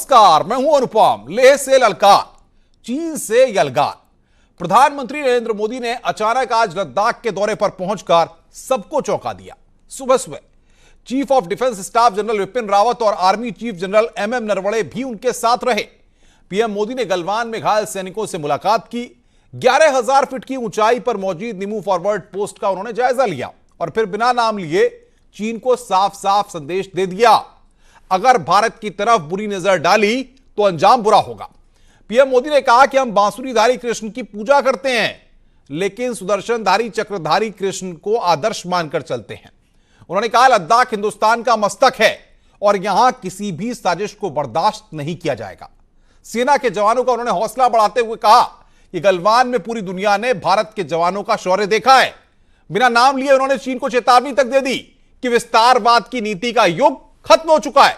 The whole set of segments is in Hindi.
नमस्कार, मैं हूं अनुपम। लेह से ललकार, चीन से यलगार। प्रधानमंत्री नरेंद्र मोदी ने अचानक आज लद्दाख के दौरे पर पहुंचकर सबको चौंका दिया। सुबह सुबह chief of defence staff general Vipin Rawat और army chief general MM Naravane भी उनके साथ रहे। पीएम मोदी ने गलवान में घायल सैनिकों से मुलाकात की। 11,000 फीट की ऊंचाई पर मौजूद निमू फॉरवर्ड पोस्ट का उन्होंने जायजा लिया और फिर बिना नाम लिए चीन को साफ साफ संदेश दे दिया, अगर भारत की तरफ बुरी नजर डाली तो अंजाम बुरा होगा। पीएम मोदी ने कहा कि हम बांसुरीधारी कृष्ण की पूजा करते हैं, लेकिन सुदर्शनधारी चक्रधारी कृष्ण को आदर्श मानकर चलते हैं। उन्होंने कहा लद्दाख हिंदुस्तान का मस्तक है और यहां किसी भी साजिश को बर्दाश्त नहीं किया जाएगा। सेना के जवानों का उन्होंने हौसला बढ़ाते हुए कहा कि गलवान में पूरी दुनिया ने भारत के जवानों का शौर्य देखा है। बिना नाम लिए उन्होंने चीन को चेतावनी तक दे दी कि विस्तारवाद की नीति का युग खत्म हो चुका है।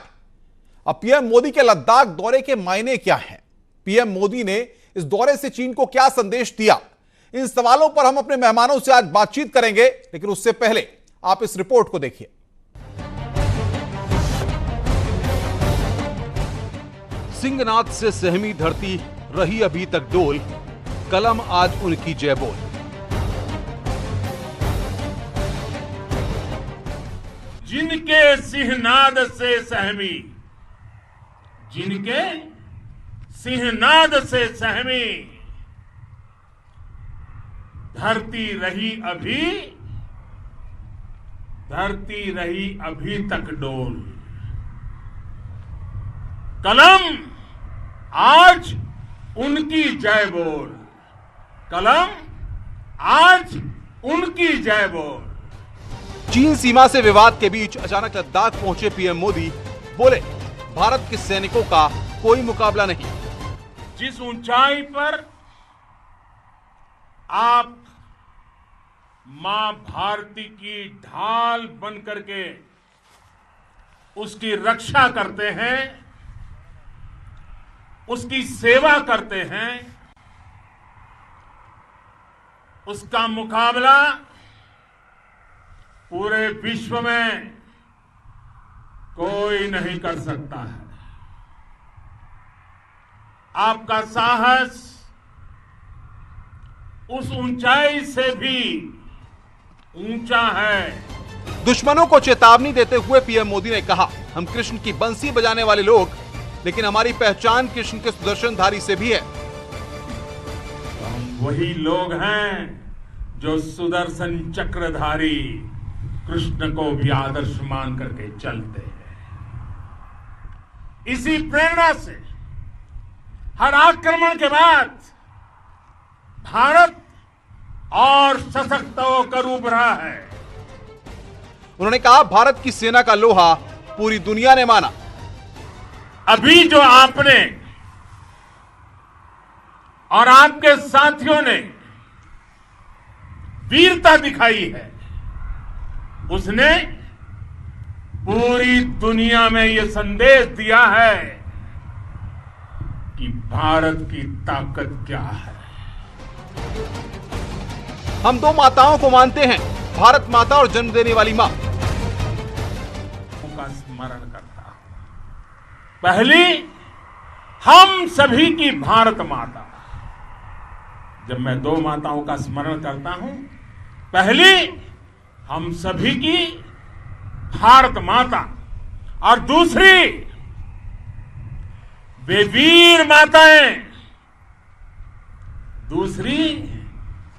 अब पीएम मोदी के लद्दाख दौरे के मायने क्या हैं? पीएम मोदी ने इस दौरे से चीन को क्या संदेश दिया? इन सवालों पर हम अपने मेहमानों से आज बातचीत करेंगे, लेकिन उससे पहले आप इस रिपोर्ट को देखिए। सिंहनाद से सहमी धरती रही अभी तक डोल, कलम आज उनकी जय बोल। जिनके सिंहनाद से सहमी, जिनके सिंहनाद से सहमी, धरती रही अभी तक डोल। कलम आज उनकी जय बोल, कलम आज उनकी जय बोल। चीन सीमा से विवाद के बीच अचानक लद्दाख पहुंचे पीएम मोदी बोले, भारत के सैनिकों का कोई मुकाबला नहीं। जिस ऊंचाई पर आप मां भारती की ढाल बन करके उसकी रक्षा करते हैं, उसकी सेवा करते हैं, उसका मुकाबला पूरे विश्व में कोई नहीं कर सकता है। आपका साहस उस ऊंचाई से भी ऊंचा है। दुश्मनों को चेतावनी देते हुए पीएम मोदी ने कहा, हम कृष्ण की बंसी बजाने वाले लोग, लेकिन हमारी पहचान कृष्ण के सुदर्शनधारी से भी है। हम वही लोग हैं जो सुदर्शन चक्रधारी कृष्ण को भी आदर्श मान करके चलते हैं। इसी प्रेरणा से हर आक्रमण के बाद भारत और सशक्त होकर उभरा है। उन्होंने कहा, भारत की सेना का लोहा पूरी दुनिया ने माना। अभी जो आपने और आपके साथियों ने वीरता दिखाई है, उसने पूरी दुनिया में यह संदेश दिया है कि भारत की ताकत क्या है। हम दो माताओं को मानते हैं, भारत माता और जन्म देने वाली मां का स्मरण करता हूं। पहली हम सभी की भारत माता। जब मैं दो माताओं का स्मरण करता हूं, पहली हम सभी की भारत माता और दूसरी वे वीर माताएं, दूसरी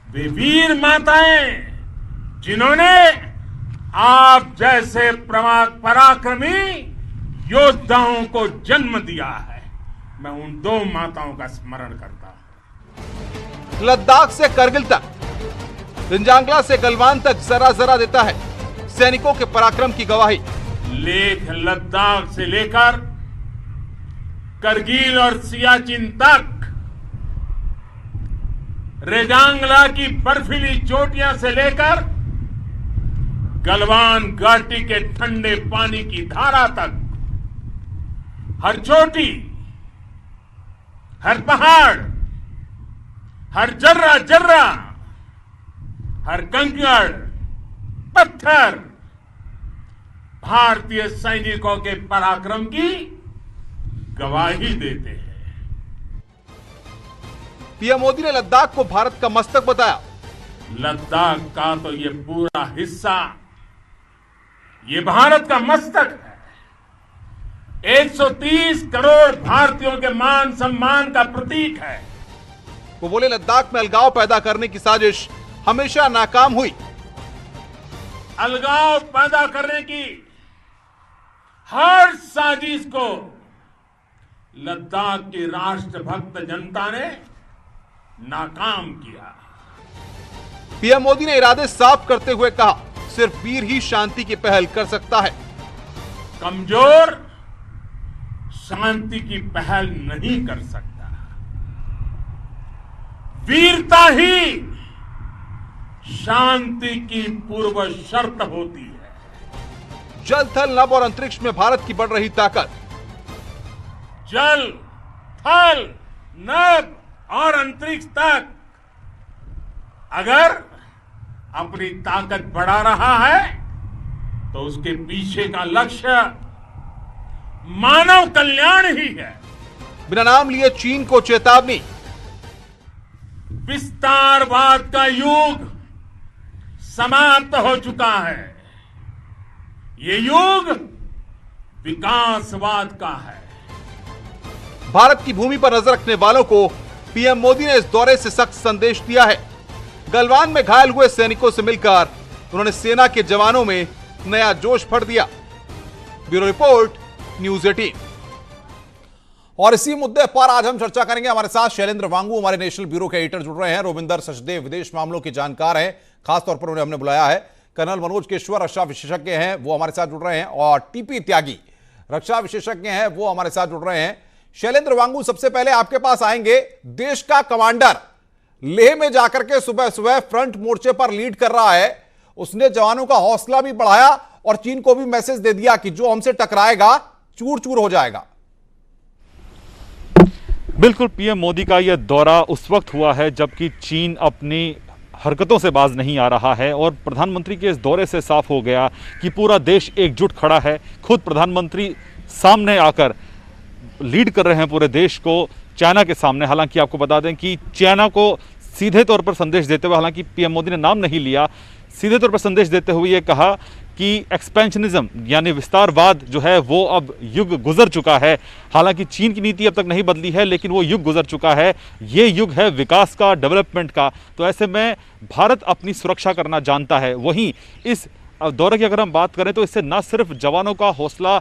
वे वीर माताएं जिन्होंने आप जैसे पराक्रमी योद्धाओं को जन्म दिया है। मैं उन दो माताओं का स्मरण करता हूं। लद्दाख से करगिल तक, रिंजांगला से गलवान तक जरा जरा देता है सैनिकों के पराक्रम की गवाही। लेह लद्दाख से लेकर करगिल और सियाचिन तक, रेजांगला की बर्फीली चोटियां से लेकर गलवान घाटी के ठंडे पानी की धारा तक, हर चोटी, हर पहाड़, हर जर्रा जर्रा, हर कंकड़ पत्थर भारतीय सैनिकों के पराक्रम की गवाही देते हैं। पीएम मोदी ने लद्दाख को भारत का मस्तक बताया। लद्दाख का तो ये पूरा हिस्सा ये भारत का मस्तक है। 130 करोड़ भारतीयों के मान सम्मान का प्रतीक है। वो बोले लद्दाख में अलगाव पैदा करने की साजिश हमेशा नाकाम हुई। अलगाव पैदा करने की हर साजिश को लद्दाख की राष्ट्रभक्त जनता ने नाकाम किया। पीएम मोदी ने इरादे साफ करते हुए कहा, सिर्फ वीर ही शांति की पहल कर सकता है। कमजोर शांति की पहल नहीं कर सकता। वीरता ही शांति की पूर्व शर्त होती है। जल, थल, नभ और अंतरिक्ष में भारत की बढ़ रही ताकत। जल, थल, नभ और अंतरिक्ष तक अगर अपनी ताकत बढ़ा रहा है तो उसके पीछे का लक्ष्य मानव कल्याण ही है। बिना नाम लिए चीन को चेतावनी। विस्तारवाद का युग समाप्त हो चुका है। ये युग विकासवाद का है। भारत की भूमि पर नजर रखने वालों को पीएम मोदी ने इस दौरे से सख्त संदेश दिया है। गलवान में घायल हुए सैनिकों से मिलकर उन्होंने सेना के जवानों में नया जोश भर दिया। Bureau report, news 18। और इसी मुद्दे पर आज हम चर्चा करेंगे। हमारे साथ शैलेंद्र वांगू, हमारे नेशनल ब्यूरो के एडिटर जुड़ रहे हैं। रोविंदर सचदेव विदेश मामलों के जानकार हैं, खासतौर पर उन्हें हमने बुलाया है। कर्नल मनोज केशवर रक्षा विशेषज्ञ हैं, वो हमारे साथ जुड़ रहे हैं। और टीपी त्यागी रक्षा विशेषज्ञ हैं, वो हमारे साथ जुड़ रहे हैं। शैलेंद्र वांगू, सबसे पहले आपके पास आएंगे। देश का कमांडर लेह में जाकर के सुबह सुबह फ्रंट मोर्चे पर लीड कर रहा है। उसने जवानों का हौसला भी बढ़ाया और चीन को भी मैसेज दे दिया कि जो हमसे टकराएगा चूर चूर हो जाएगा। बिल्कुल, पीएम मोदी का यह दौरा उस वक्त हुआ है जबकि चीन अपनी हरकतों से बाज नहीं आ रहा है और प्रधानमंत्री के इस दौरे से साफ हो गया कि पूरा देश एकजुट खड़ा है। खुद प्रधानमंत्री सामने आकर लीड कर रहे हैं पूरे देश को चाइना के सामने। हालांकि आपको बता दें कि चाइना को सीधे तौर पर संदेश देते हुए, हालांकि पीएम मोदी ने नाम नहीं लिया, सीधे तौर पर संदेश देते हुए ये कहा कि एक्सपेंशनिज्म यानी विस्तारवाद जो है वो अब युग गुजर चुका है। हालांकि चीन की नीति अब तक नहीं बदली है, लेकिन वो युग गुजर चुका है। ये युग है विकास का, डेवलपमेंट का। तो ऐसे में भारत अपनी सुरक्षा करना जानता है। वहीं इस दौरे की अगर हम बात करें तो इससे न सिर्फ जवानों का हौसला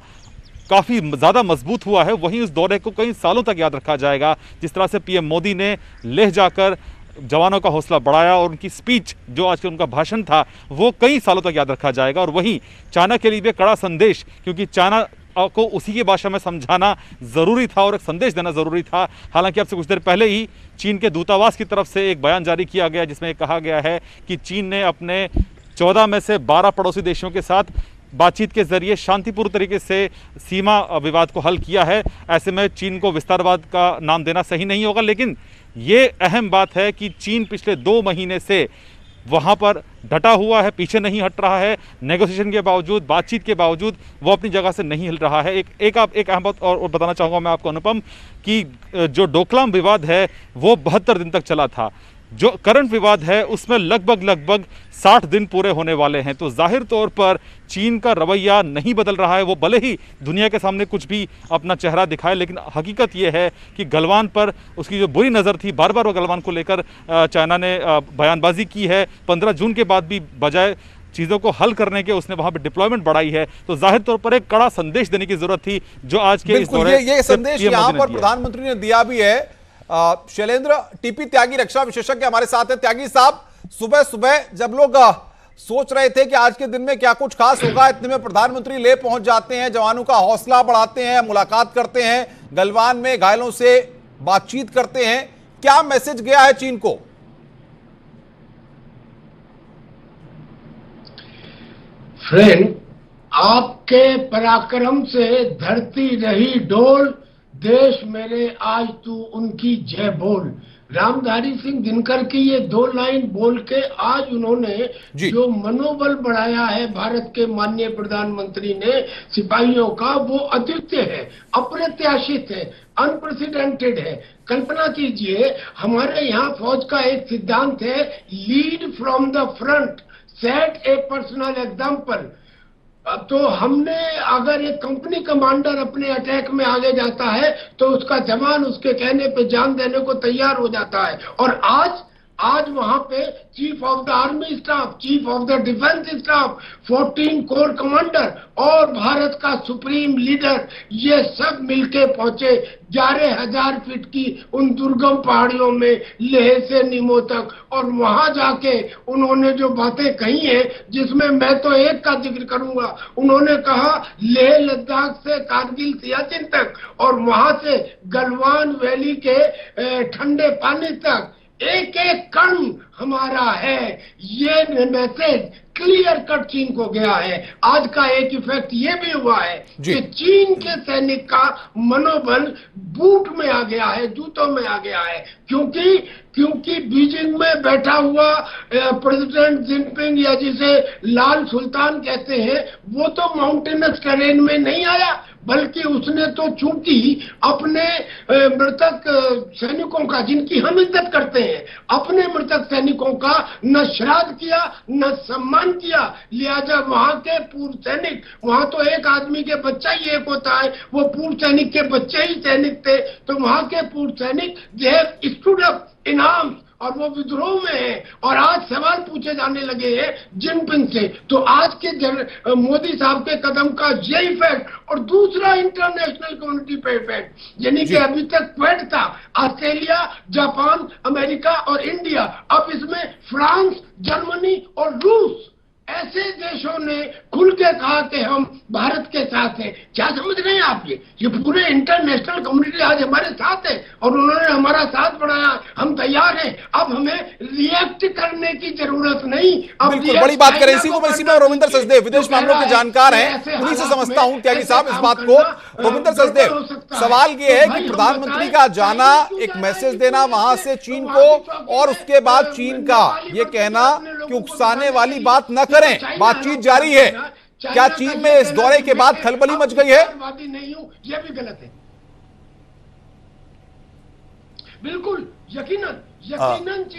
काफ़ी ज़्यादा मजबूत हुआ है, वहीं उस दौरे को कई सालों तक याद रखा जाएगा। जिस तरह से पीएम मोदी ने लेह जाकर जवानों का हौसला बढ़ाया और उनकी स्पीच जो आज के उनका भाषण था वो कई सालों तक याद रखा जाएगा। और वहीं चाइना के लिए भी कड़ा संदेश, क्योंकि चाइना को उसी की भाषा में समझाना ज़रूरी था और एक संदेश देना ज़रूरी था। हालांकि अब से कुछ देर पहले ही चीन के दूतावास की तरफ से एक बयान जारी किया गया जिसमें कहा गया है कि चीन ने अपने 14 में से 12 पड़ोसी देशों के साथ बातचीत के जरिए शांतिपूर्ण तरीके से सीमा विवाद को हल किया है। ऐसे में चीन को विस्तारवाद का नाम देना सही नहीं होगा, लेकिन ये अहम बात है कि चीन पिछले 2 महीने से वहाँ पर डटा हुआ है, पीछे नहीं हट रहा है। नेगोशिएशन के बावजूद, बातचीत के बावजूद वो अपनी जगह से नहीं हिल रहा है। एक अहम बात और बताना चाहूँगा मैं आपको अनुपम, कि जो डोकलाम विवाद है वो 72 दिन तक चला था। जो करंट विवाद है उसमें लगभग 60 दिन पूरे होने वाले हैं। तो जाहिर तौर पर चीन का रवैया नहीं बदल रहा है। वो भले ही दुनिया के सामने कुछ भी अपना चेहरा दिखाए, लेकिन हकीकत ये है कि गलवान पर उसकी जो बुरी नज़र थी, बार बार वो गलवान को लेकर चाइना ने बयानबाजी की है। 15 जून के बाद भी बजाय चीज़ों को हल करने के उसने वहां पर डिप्लॉयमेंट बढ़ाई है। तो जाहिर तौर पर एक कड़ा संदेश देने की जरूरत थी जो आज के इस दौरे ये संदेश यहाँ पर प्रधानमंत्री ने दिया भी है। शैलेंद्र, टीपी त्यागी रक्षा विशेषज्ञ हमारे साथ हैं। त्यागी साहब, सुबह सुबह जब लोग सोच रहे थे कि आज के दिन में क्या कुछ खास होगा, इतने में प्रधानमंत्री ले पहुंच जाते हैं, जवानों का हौसला बढ़ाते हैं, मुलाकात करते हैं, गलवान में घायलों से बातचीत करते हैं। क्या मैसेज गया है चीन को? फ्रेंड, आपके पराक्रम से धरती रही डोल, देश मेरे आज तू उनकी जय बोल। रामधारी सिंह दिनकर की ये 2 लाइन बोल के आज उन्होंने जो मनोबल बढ़ाया है भारत के माननीय प्रधानमंत्री ने सिपाहियों का, वो अद्वितीय है, अप्रत्याशित है, अनप्रेसिडेंटेड है। कल्पना कीजिए, हमारे यहाँ फौज का एक सिद्धांत है, lead from the front, set A personal example. तो हमने अगर एक कंपनी कमांडर अपने अटैक में आगे जाता है तो उसका जवान उसके कहने पे जान देने को तैयार हो जाता है। और आज वहां पे chief of the army staff, chief of the defence staff, 14 core commander और भारत का सुप्रीम लीडर, ये सब मिलके पहुंचे 11,000 फीट की उन दुर्गम पहाड़ियों में, लेह से नीमो तक। और वहां जाके उन्होंने जो बातें कही हैं, जिसमें मैं तो एक का जिक्र करूंगा, उन्होंने कहा लेह लद्दाख से कारगिल सियाचिन तक और वहां से गलवान वैली के ठंडे पानी तक एक एक कण हमारा है। ये मैसेज क्लियर कट चीन को गया है। आज का एक इफेक्ट ये भी हुआ है कि चीन के सैनिक का मनोबल बूट में आ गया है, जूतों में आ गया है। क्योंकि बीजिंग में बैठा हुआ प्रेसिडेंट जिनपिंग, या जिसे लाल सुल्तान कहते हैं, वो तो माउंटेनस टेरेन में नहीं आया, बल्कि उसने तो चूंकि अपने मृतक सैनिकों का, जिनकी हम इज्जत करते हैं, अपने मृतक सैनिकों का न श्राद्ध किया न सम्मान किया। लिहाजा वहां के पूर्व सैनिक, वहां तो एक आदमी के बच्चा ही एक होता है, वो पूर्व सैनिक के बच्चे ही सैनिक थे, तो वहां के पूर्व सैनिक they have stood up in arms और वो विद्रोह में है। और आज सवाल पूछे जाने लगे हैं जिनपिंग से। तो आज के मोदी साहब के कदम का ये इफेक्ट, और दूसरा इंटरनेशनल कम्युनिटी पे इफेक्ट, यानी कि अभी तक क्वेड था, ऑस्ट्रेलिया, जापान, अमेरिका और इंडिया, अब इसमें फ्रांस, जर्मनी और रूस, ऐसे देशों ने खुल के कहा कि हम भारत के साथ हैं। क्या समझ रहे हैं आप? ये पूरे इंटरनेशनल कम्युनिटी आज हमारे साथ है और उन्होंने हमारा साथ बढ़ाया। हम तैयार हैं, अब हमें रिएक्ट करने की जरूरत नहीं। अब बिल्कुल बड़ी बात करें इसी में रविंदर सचदेव विदेश मामलों के जानकार हैं, उन्हीं से समझता हूं त्यागी साहब इस बात को। रविंदर सचदेव, सवाल ये है कि प्रधानमंत्री का जाना, एक मैसेज देना वहां से चीन को, और उसके बाद चीन का ये कहना कि उकसाने वाली न करें, बातचीत जारी है। क्या चीन में इस दौरे के बाद खलबली मच गई है? नहीं हूं, यह भी गलत है। बिल्कुल यकीनन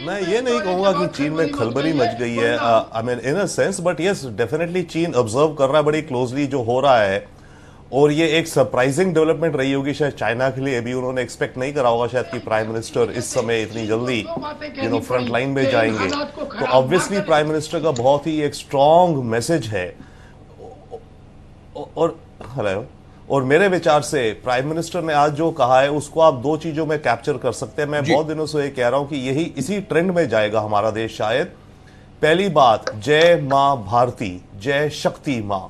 मैं ये नहीं कहूंगा कि चीन में खलबली मच गई है, I mean in a sense, but yes definitely चीन ऑब्जर्व कर रहा है बड़ी क्लोजली जो हो रहा है। और ये एक सरप्राइजिंग डेवलपमेंट रही होगी शायद चाइना के लिए भी। उन्होंने एक्सपेक्ट नहीं करा होगा शायद कि प्राइम मिनिस्टर इस समय इतनी जल्दी फ्रंट लाइन में जाएंगे। तो ऑब्वियसली प्राइम मिनिस्टर का बहुत ही एक स्ट्रॉन्ग मैसेज है। और मेरे विचार से प्राइम मिनिस्टर ने आज जो कहा है उसको आप 2 चीजों में कैप्चर कर सकते हैं। मैं बहुत दिनों से ये कह रहा हूं कि इसी ट्रेंड में जाएगा हमारा देश शायद। पहली बात, जय मां भारती, जय शक्ति मां।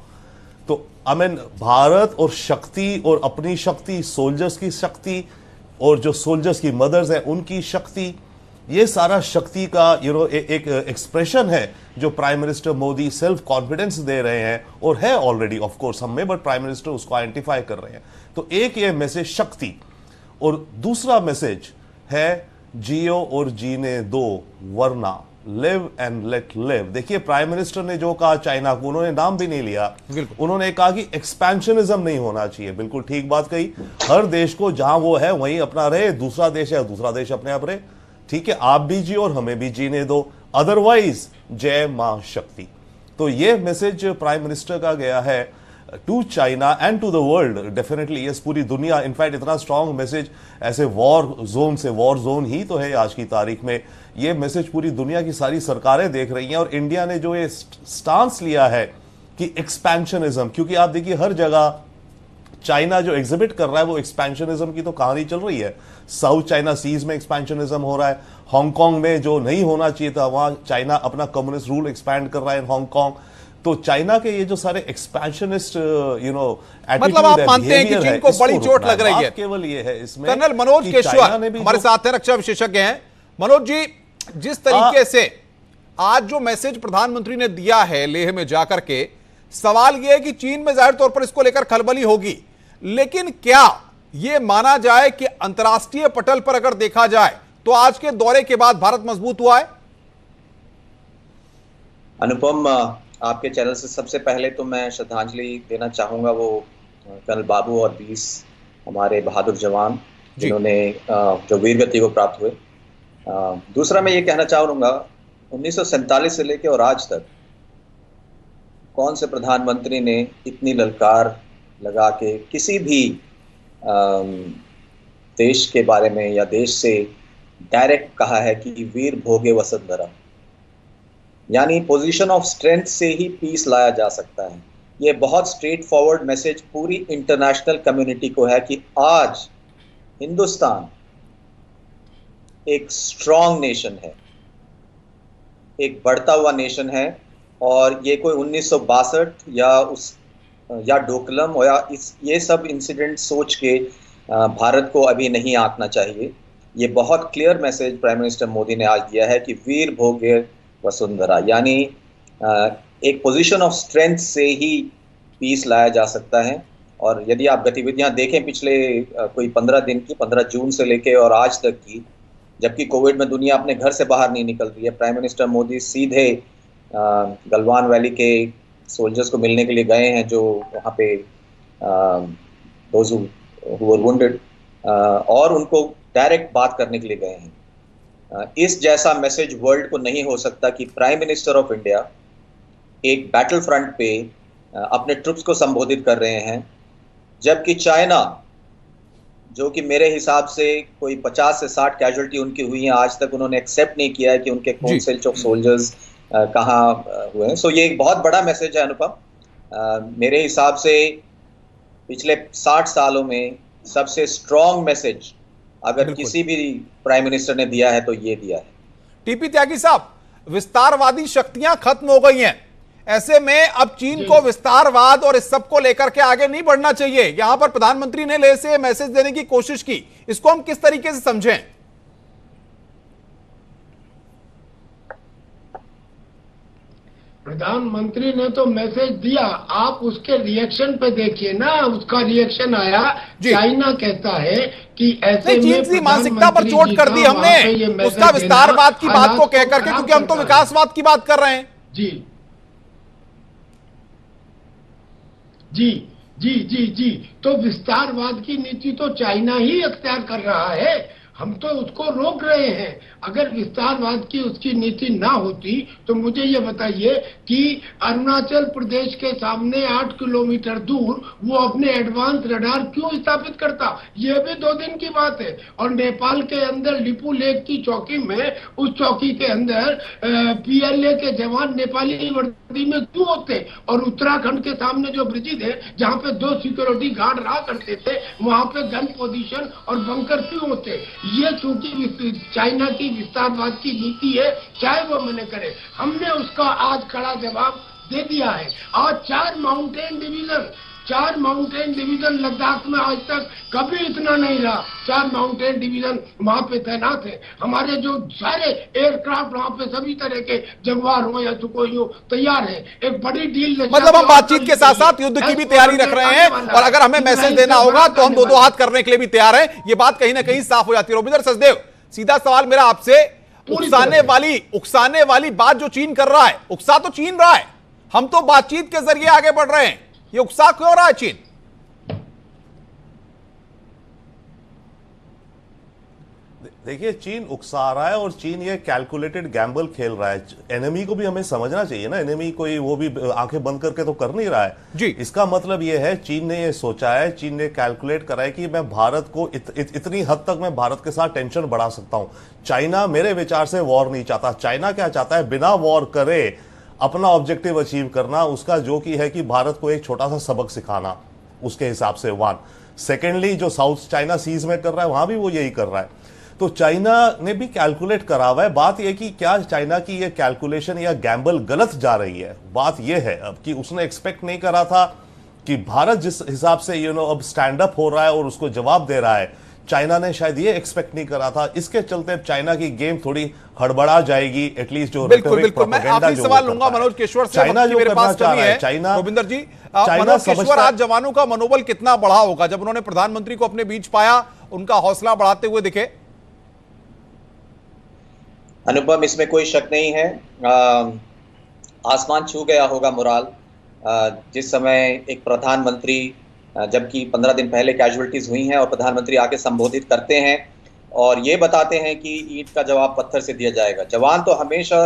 तो आई मीन भारत और शक्ति, और अपनी शक्ति, सोल्जर्स की शक्ति, और जो सोल्जर्स की मदर्स हैं उनकी शक्ति, ये सारा शक्ति का एक एक्सप्रेशन है जो prime minister Modi self confidence दे रहे हैं, और है ऑलरेडी ऑफ कोर्स हम में, बट प्राइम मिनिस्टर उसको आइडेंटिफाई कर रहे हैं। तो एक ये मैसेज शक्ति, और दूसरा मैसेज है जियो और जीने दो, वरना लिव एंड लेट लिव। देखिए प्राइम मिनिस्टर ने जो कहा चाइना को, उन्होंने नाम भी नहीं लिया, उन्होंने कहा कि एक्सपेंशनिज्म नहीं होना चाहिए। बिल्कुल ठीक बात कही। हर देश को जहां वो है वहीं अपना रहे, दूसरा देश है दूसरा देश अपने आप रहे। ठीक है, आप भी जियो और हमें भी जीने दो, अदरवाइज जय मां शक्ति। तो ये मैसेज प्राइम मिनिस्टर का गया है to China and to the world. Definitely yes, पूरी दुनिया, इनफैक्ट इतना स्ट्रांग मैसेज ऐसे वॉर जोन से, वॉर जोन ही तो है आज की तारीख में, ये मैसेज पूरी दुनिया की सारी सरकारें देख रही हैं। और इंडिया ने जो ये स्टांस लिया है कि एक्सपेंशनिज्म, क्योंकि आप देखिए हर जगह चाइना जो एग्जिबिट कर रहा है वो एक्सपेंशनिज्म की तो कहानी चल रही है। साउथ चाइना सीज में एक्सपेंशनिज्म हो रहा है, हांगकांग में जो नहीं होना चाहिए था वहां चाइना अपना कम्युनिस्ट रूल एक्सपैंड कर रहा है हांगकांग। तो चाइना के ये जो सारे एक्सपेंशनिस्ट मतलब आप मानते हैं कि चीन को बड़ी चोट लग रही है? केवल ये है इसमें। कर्नल मनोज केशवर हमारे साथ हैं, रक्षा विशेषज्ञ हैं। मनोज जी, जिस तरीके से आज जो मैसेज प्रधानमंत्री ने दिया है लेह में जाकर के, सवाल यह है कि चीन में जाहिर तौर पर इसको लेकर खलबली होगी, लेकिन क्या यह माना जाए कि अंतर्राष्ट्रीय पटल पर अगर देखा जाए तो आज के दौरे के बाद भारत मजबूत हुआ है? अनुपम, आपके चैनल से सबसे पहले तो मैं श्रद्धांजलि देना चाहूँगा वो कर्नल बाबू और 20 हमारे बहादुर जवान जिन्होंने जो वीरगति को प्राप्त हुए। दूसरा मैं ये कहना चाहूँगा 1947 से लेकर और आज तक कौन से प्रधानमंत्री ने इतनी ललकार लगा के किसी भी देश के बारे में या देश से डायरेक्ट कहा है कि वीर भोगे वसुंधरा, यानी पोजीशन ऑफ स्ट्रेंथ से ही पीस लाया जा सकता है। ये बहुत स्ट्रेट फॉरवर्ड मैसेज पूरी इंटरनेशनल कम्युनिटी को है कि आज हिंदुस्तान एक स्ट्रॉन्ग नेशन है, एक बढ़ता हुआ नेशन है, और ये कोई 1962 या डोकलम या ये सब इंसिडेंट सोच के भारत को अभी नहीं आंकना चाहिए। ये बहुत clear message prime minister Modi ने आज दिया है कि वीर भोगे वसुंधरा, यानी एक पोजीशन ऑफ स्ट्रेंथ से ही पीस लाया जा सकता है। और यदि आप गतिविधियां देखें पिछले कोई 15 दिन की, 15 जून से लेके और आज तक की, जबकि कोविड में दुनिया अपने घर से बाहर नहीं निकल रही है, प्राइम मिनिस्टर मोदी सीधे गलवान वैली के सोल्जर्स को मिलने के लिए गए हैं जो वहाँ पे दोज हु वर वुंडेड, और उनको डायरेक्ट बात करने के लिए गए हैं। इस जैसा मैसेज वर्ल्ड को नहीं हो सकता कि प्राइम मिनिस्टर ऑफ इंडिया एक बैटल फ्रंट पे अपने ट्रुप्स को संबोधित कर रहे हैं, जबकि चाइना, जो कि मेरे हिसाब से कोई 50 से 60 कैजुअलिटी उनकी हुई हैं, आज तक उन्होंने एक्सेप्ट नहीं किया है कि उनके काउंसिल ऑफ सोल्जर्स कहाँ हुए हैं। सो ये एक बहुत बड़ा मैसेज है अनुपम। मेरे हिसाब से पिछले 60 सालों में सबसे स्ट्रॉन्ग मैसेज अगर किसी भी प्राइम मिनिस्टर ने दिया है तो ये दिया है। टीपी त्यागी साहब, विस्तारवादी शक्तियां खत्म हो गई हैं, ऐसे में अब चीन को विस्तारवाद और इस सब को लेकर के आगे नहीं बढ़ना चाहिए। यहां पर प्रधानमंत्री ने ले से मैसेज देने की कोशिश की, इसको हम किस तरीके से समझें? प्रधानमंत्री ने तो मैसेज दिया, आप उसके रिएक्शन पे देखिए ना, उसका रिएक्शन आया, चाइना कहता है कि ऐसे में चीन की मानसिकता पर चोट कर दी हमने उसका विस्तारवाद की बात को कहकर के, क्योंकि हम तो विकासवाद की बात कर रहे हैं। जी जी जी जी जी, तो विस्तारवाद की नीति तो चाइना ही अख्तियार कर रहा है, हम तो उसको रोक रहे हैं। अगर विस्तारवाद की उसकी नीति ना होती तो मुझे ये बताइए कि अरुणाचल प्रदेश के सामने 8 किलोमीटर दूर वो अपने एडवांस रडार क्यों स्थापित करता? ये भी 2 दिन की बात है। और नेपाल के अंदर लिपू लेक की चौकी में, उस चौकी के अंदर पीएलए के जवान नेपाली वर्दी में क्यों होते? और उत्तराखंड के सामने जो ब्रिज है जहाँ पे 2 सिक्योरिटी गार्ड रहा करते थे, वहां पे गन पोजीशन और बंकर क्यों होते? ये चूंकि चाइना की विस्तारवाद की नीति है, चाहे वो मैंने करे, हमने उसका आज कड़ा जवाब दे दिया है। आज 4 माउंटेन डिवीजन लद्दाख में आज तक कभी इतना नहीं रहा। 4 माउंटेन डिवीजन वहां पे तैनात है। हमारे जो सारे एयरक्राफ्ट वहां पे सभी तरह के जगुआर हो या सुखोई हो तैयार है। एक बड़ी डील, मतलब हम बातचीत के साथ साथ युद्ध की भी तैयारी रख रहे हैं, और अगर हमें मैसेज देना होगा तो हम 2-2 हाथ करने के लिए भी तैयार हैं। ये बात कहीं ना कहीं साफ हो जाती है। रविंद्र सचदेव, सीधा सवाल मेरा आपसे, उकसाने वाली बात जो चीन कर रहा है, उकसा तो चीन रहा है, हम तो बातचीत के जरिए आगे बढ़ रहे हैं, ये उकसा क्यों रहा है चीन? देखिए, चीन उकसा रहा है और चीन ये कैलकुलेटेड गैम्बल खेल रहा है। एनिमी को भी हमें समझना चाहिए ना, एनिमी कोई वो भी आंखें बंद करके तो कर नहीं रहा है जी। इसका मतलब ये है चीन ने ये सोचा है, चीन ने कैलकुलेट करा है कि मैं भारत को इतनी हद तक मैं भारत के साथ टेंशन बढ़ा सकता हूं। चाइना मेरे विचार से वॉर नहीं चाहता। चाइना क्या चाहता है? बिना वॉर करे अपना ऑब्जेक्टिव अचीव करना, उसका जो कि है कि भारत को एक छोटा सा सबक सिखाना, उसके हिसाब से। 1 सेकेंडली, जो साउथ चाइना सीज में कर रहा है वहां भी वो यही कर रहा है। तो चाइना ने भी कैलकुलेट करा हुआ है। बात यह कि क्या चाइना की ये कैलकुलेशन या गैम्बल गलत जा रही है? बात यह है अब कि उसने एक्सपेक्ट नहीं करा था कि भारत जिस हिसाब से अब स्टैंड अप हो रहा है और उसको जवाब दे रहा है, चाइना ने शायद ये एक्सपेक्ट नहीं करा था। इसके चलते चाइना की गेम थोड़ी हड़बड़ा जाएगी, एटलीस्ट जो बिल्कुल। मैं आखिरी सवाल लूंगा मनोज केशवर से, चाइना जो मेरे पास चाह रहा है, चाइना, रविंदर जी, मनोज केशवर, आज जवानों का मनोबल कितना बढ़ा होगा जब उन्होंने प्रधानमंत्री को अपने बीच पाया, उनका हौसला बढ़ाते हुए दिखे? अनुपम, इसमें कोई शक नहीं है। आसमान छू गया होगा मोराल जिस समय एक प्रधानमंत्री, जबकि 15 दिन पहले कैजुअलिटीज हुई हैं और प्रधानमंत्री आके संबोधित करते हैं और ये बताते हैं कि ईंट का जवाब पत्थर से दिया जाएगा। जवान तो हमेशा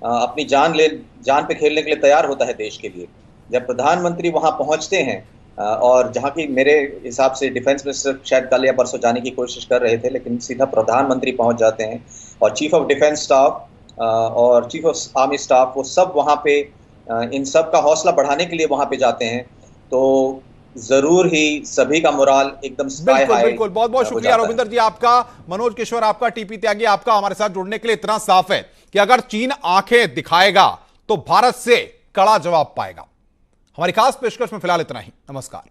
अपनी जान पे खेलने के लिए तैयार होता है देश के लिए। जब प्रधानमंत्री वहां पहुंचते हैं और जहां की मेरे हिसाब से डिफेंस मिनिस्टर शायद कल या परसों जाने की कोशिश कर रहे थे, लेकिन सीधा प्रधानमंत्री पहुंच जाते हैं और चीफ ऑफ डिफेंस स्टाफ और चीफ ऑफ आर्मी स्टाफ, वो सब वहां पे इन सब का हौसला बढ़ाने के लिए वहां पे जाते हैं, तो जरूर ही सभी का मोराल एकदम स्काई हाई। बिल्कुल, बहुत बहुत शुक्रिया रविंदर जी आपका। मनोज किशोर आपका, टीपी त्यागी आपका हमारे साथ जुड़ने के लिए। इतना साफ है कि अगर चीन आंखें दिखाएगा तो भारत से कड़ा जवाब पाएगा। हमारी खास पेशकश में फिलहाल इतना ही। नमस्कार।